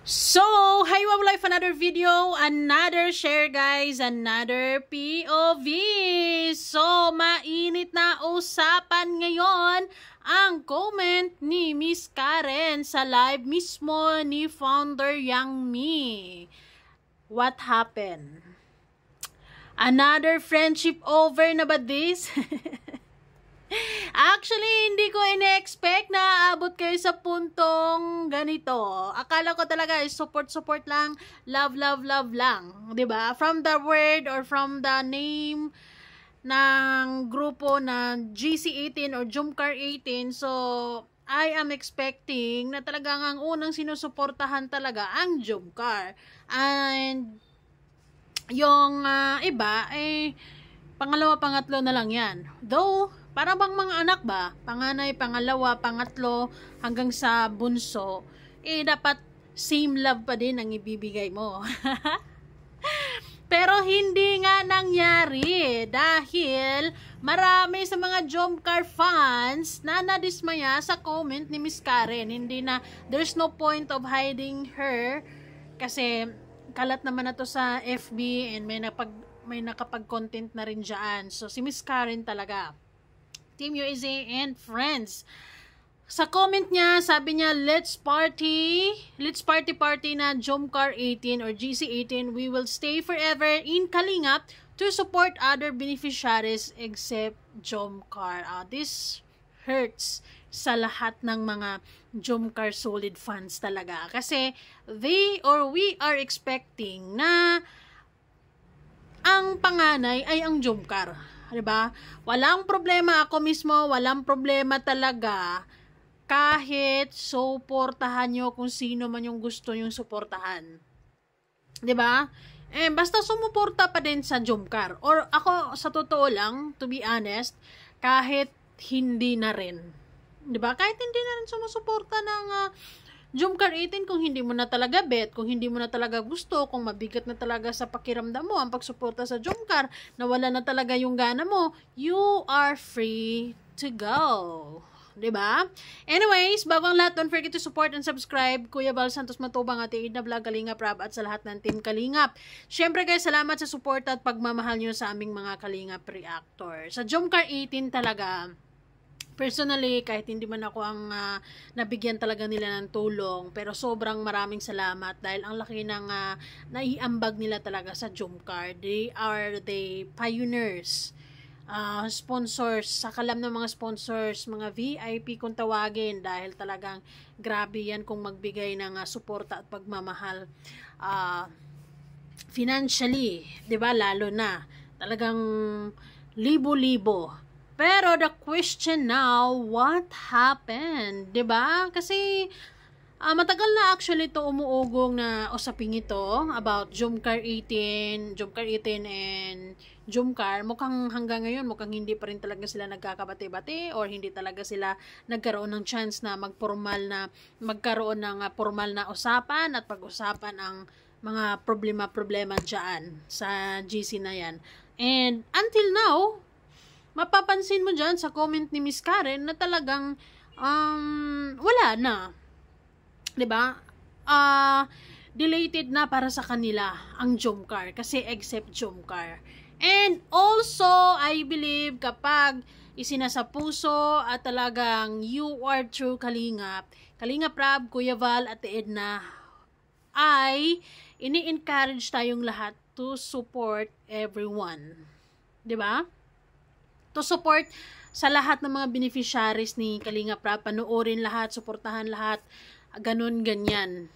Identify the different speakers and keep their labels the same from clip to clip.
Speaker 1: So, hi, Wow Life, another video, another share guys, another POV. So, mainit na usapan ngayon ang comment ni Miss Karen sa live mismo ni founder Yang Mi. What happened? Another friendship over na ba this? Actually, hindi ko ine-expect na aabot kayo sa puntong ganito. Akala ko talaga support lang, love lang, 'di ba? From the word or from the name ng grupo na GC18 or Jumcar 18. So, I am expecting na talagang ang unang sinusuportahan talaga ang Jumcar. And yung iba pangalawa, pangatlo na lang 'yan. Though para bang mga anak ba? Panganay, pangalawa, pangatlo, hanggang sa bunso, dapat same love pa din ang ibibigay mo. Pero hindi nga nangyari dahil marami sa mga Jumcar fans na nadismaya sa comment ni Miss Karen. Hindi na, there's no point of hiding her kasi kalat naman na to sa FB and may nakapag-content na rin dyan. So, si Miss Karen talaga. Team USA and friends. Sa comment niya, sabi niya, let's party na Jumcar 18 or GC18. We will stay forever in Kalingap to support other beneficiaries except Jumcar. This hurts sa lahat ng mga Jumcar solid fans talaga. Kasi we are expecting na ang panganay ay ang Jumcar. Diba? Walang problema ako mismo, walang problema talaga kahit suportahan nyo kung sino man yung gusto yung suportahan. Diba? Basta sumuporta pa din sa Jumcar. Or ako, sa totoo lang, to be honest, kahit hindi na rin. Diba? Kahit hindi na rin sumusuporta ng Jumcar 18 kung hindi mo na talaga bet, kung hindi mo na talaga gusto, kung mabigat na talaga sa pakiramdam mo ang pagsuporta sa Jumcar, nawala na talaga yung gana mo, you are free to go. Diba? Anyways, bago ang lahat, don't forget to support and subscribe. Kuya Val Santos Matubang, Ate Edna Vlog, Kalingap Rab, at sa lahat ng Team Kalingap. Syempre guys, salamat sa support at pagmamahal nyo sa aming mga Kalingap reactor. Sa Jumcar 18 talaga, personally, kahit hindi man ako ang nabigyan talaga nila ng tulong, pero sobrang maraming salamat dahil ang laki ng naiambag nila talaga sa Jumcar. They are the pioneers, sponsors, sa kalam ng mga sponsors, mga VIP kung tawagin, dahil talagang grabe yan kung magbigay ng suporta at pagmamahal financially, 'di ba? Lalo na talagang libo-libo. Pero the question now, what happened? 'Di ba? Kasi matagal na actually to umuugong na usaping ito about Jumcar 18 and Jumcar. Mukhang hanggang ngayon, mukhang hindi pa rin talaga sila nagkakabati-bati or hindi talaga sila nagkaroon ng chance na magkaroon ng formal na usapan at pag-usapan ang mga problema dyan sa GC na yan. And until now, mapapansin mo dyan sa comment ni Miss Karen na talagang wala na. 'Di ba? Deleted na para sa kanila ang Jumcar kasi except Jumcar. And also, I believe kapag isinasapuso at talagang you are true Kalingap Rab, Kuya Val at Edna, ay ini-encourage tayong lahat to support everyone. 'Di ba? To support sa lahat ng mga beneficiaries ni Kalingap Rab, panoorin lahat, suportahan lahat, ganun, ganyan.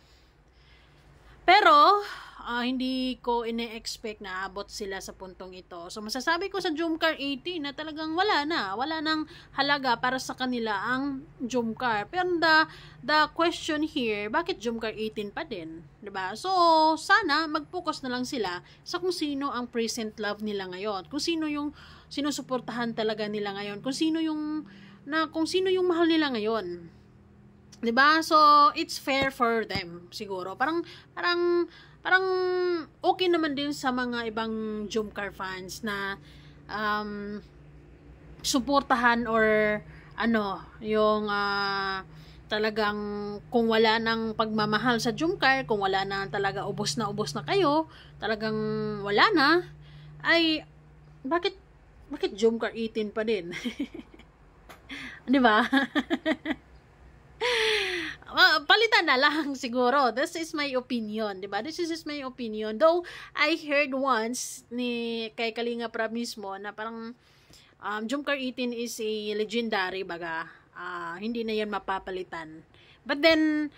Speaker 1: Pero, hindi ko ine-expect na abot sila sa puntong ito. So, masasabi ko sa Jumcar 18 na talagang wala nang halaga para sa kanila ang Jumcar. Pero the question here, bakit Jumcar 18 pa din? 'Di ba? So, sana mag-focus na lang sila sa kung sino ang present love nila ngayon. Kung sino yung sinusuportahan talaga nila ngayon. Kung sino yung mahal nila ngayon. 'Di ba? So, it's fair for them siguro. Parang okay naman din sa mga ibang Jumcar fans na suportahan or yung talagang kung wala nang pagmamahal sa Jumcar, kung wala na talaga ubos na kayo, talagang wala na, ay bakit Jumcar 18 pa din? 'Di ba? Palitan na lang siguro. This is my opinion, 'di ba? This is my opinion. Though I heard once kay Kalinga Prab mismo na parang Jumcar 18 is a legendary baga. Hindi na 'yan mapapalitan. But then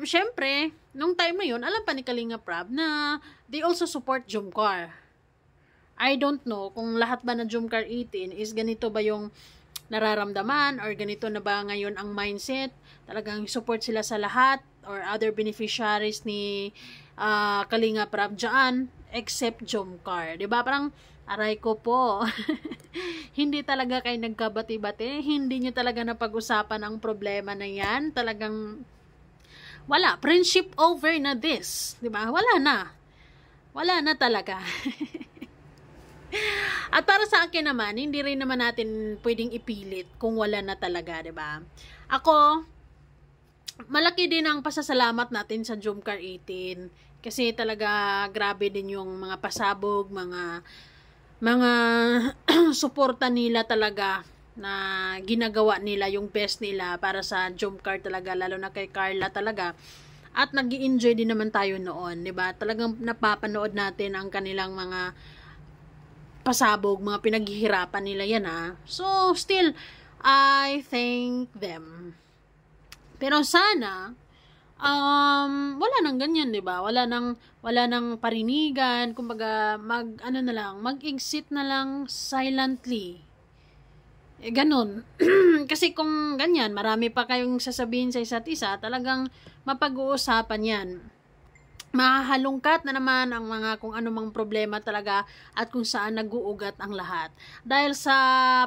Speaker 1: syempre, nung time na 'yon, alam pa ni Kalinga Prab na they also support Jumcar. I don't know kung lahat ba na Jumcar 18 is ganito ba yung nararamdaman or ganito na ba ngayon ang mindset, talagang support sila sa lahat or other beneficiaries ni Kalinga Prab dyan except Jumcar, diba? Parang aray ko po hindi talaga kayo nagkabati-bati, hindi nyo talaga napag-usapan ang problema na yan, talagang wala, friendship over na this, diba? Wala na talaga. At para sa akin naman, hindi rin naman natin pwedeng ipilit kung wala na talaga, 'di ba? Ako, malaki din ang pasasalamat natin sa Jumcar 18 kasi talaga grabe din yung mga pasabog, mga suporta nila talaga na ginagawa nila yung best nila para sa Jumcar talaga, lalo na kay Carla talaga. At nag-i-enjoy din naman tayo noon, 'di ba? Talagang napapanood natin ang kanilang mga pasabog, mga pinaghihirapan nila yan So, still, I thank them. Pero sana, wala nang ganyan, di ba? Wala nang parinigan, kumbaga, mag-exit na lang silently. Ganun. Kasi kung ganyan, marami pa kayong sasabihin sa isa't isa, talagang mapag-uusapan yan. Mahahalungkat na naman ang mga kung anumang problema talaga at kung saan nag-uugat ang lahat. Dahil sa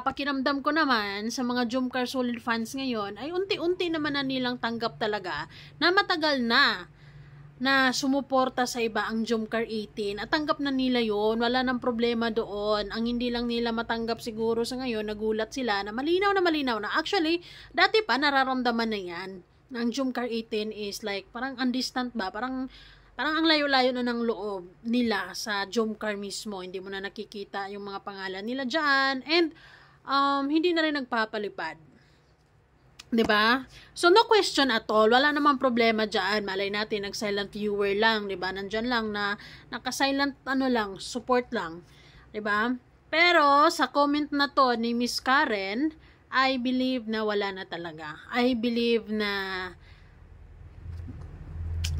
Speaker 1: pakiramdam ko naman sa mga Jumcar Solid fans ngayon ay unti-unti naman na nilang tanggap talaga na matagal na sumuporta sa iba ang Jumcar 18 at tanggap na nila yon, wala nang problema doon. Ang hindi lang nila matanggap siguro sa ngayon, nagulat sila na malinaw na. Actually, dati pa nararamdaman na yan. Ang Jumcar 18 is like parang undistant ba? Parang ang layo-layo na ng loob nila sa Jumcar mismo. Hindi mo na nakikita yung mga pangalan nila dyan. And, hindi na rin nagpapalipad. 'Di ba? So, no question at all. Wala namang problema dyan. Malay natin, nag-silent viewer lang. 'Di ba? Nandyan lang na, naka-silent support lang. 'Di ba? Pero, sa comment na to ni Miss Karen, I believe na wala na talaga. I believe na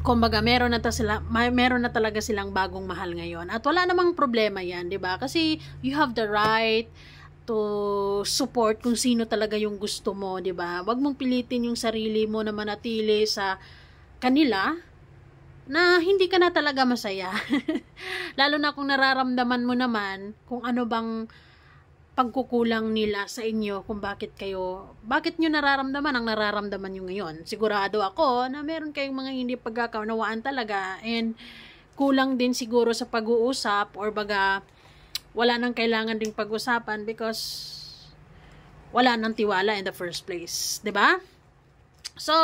Speaker 1: kumbaga meron na talaga silang bagong mahal ngayon at wala namang problema yan, 'di ba? Kasi you have the right to support kung sino talaga yung gusto mo, 'di ba? Huwag mong pilitin yung sarili mo na manatili sa kanila na hindi ka na talaga masaya. Lalo na kung nararamdaman mo naman kung ano bang pagkukulang nila sa inyo, kung bakit nyo nararamdaman ang nararamdaman nyo ngayon. Sigurado ako na meron kayong mga hindi pagkakaunawaan talaga and kulang din siguro sa pag-uusap or baga wala nang kailangan ding pag-usapan because wala nang tiwala in the first place. 'Di ba? So,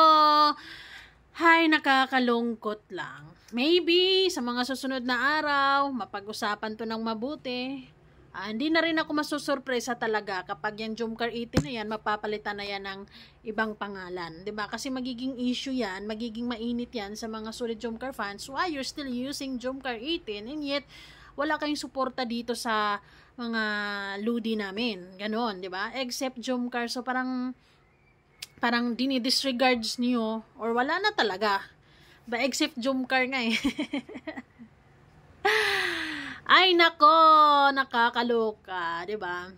Speaker 1: nakakalungkot lang. Maybe sa mga susunod na araw, mapag-usapan to ng mabuti. Hindi na rin ako masusurpresa talaga kapag yung Jumcar 18 na yan, mapapalitan na yan ng ibang pangalan. 'Di ba? Kasi magiging issue yan, magiging mainit yan sa mga solid Jumcar fans. Why you're still using Jumcar 18 and yet wala kayong suporta dito sa mga ludi namin. Ganon, 'di ba? Except Jumcar. So parang dinidisregards niyo or wala na talaga. Ba except Jumcar nga eh. Ay nako, nakakaloka, 'di ba?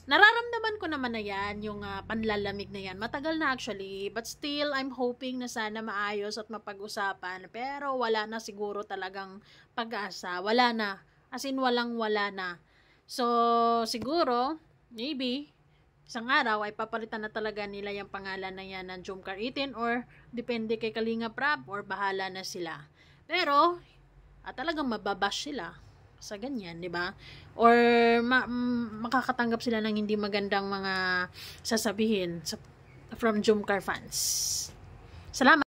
Speaker 1: Nararamdaman ko naman na yan, yung panlalamig na yan. Matagal na actually, but still I'm hoping na sana maayos at mapag-usapan. Pero wala na siguro talagang pag-asa. Wala na. As in wala na. So siguro, maybe isang araw ay papalitan na talaga nila yung pangalan na yan ng Jumcar 18 or depende kay Kalinga Prab or bahala na sila. Pero talagang mababash sila sa ganyan, 'di ba? Or makakatanggap sila ng hindi magandang mga sasabihin from Jomcar fans. Salamat!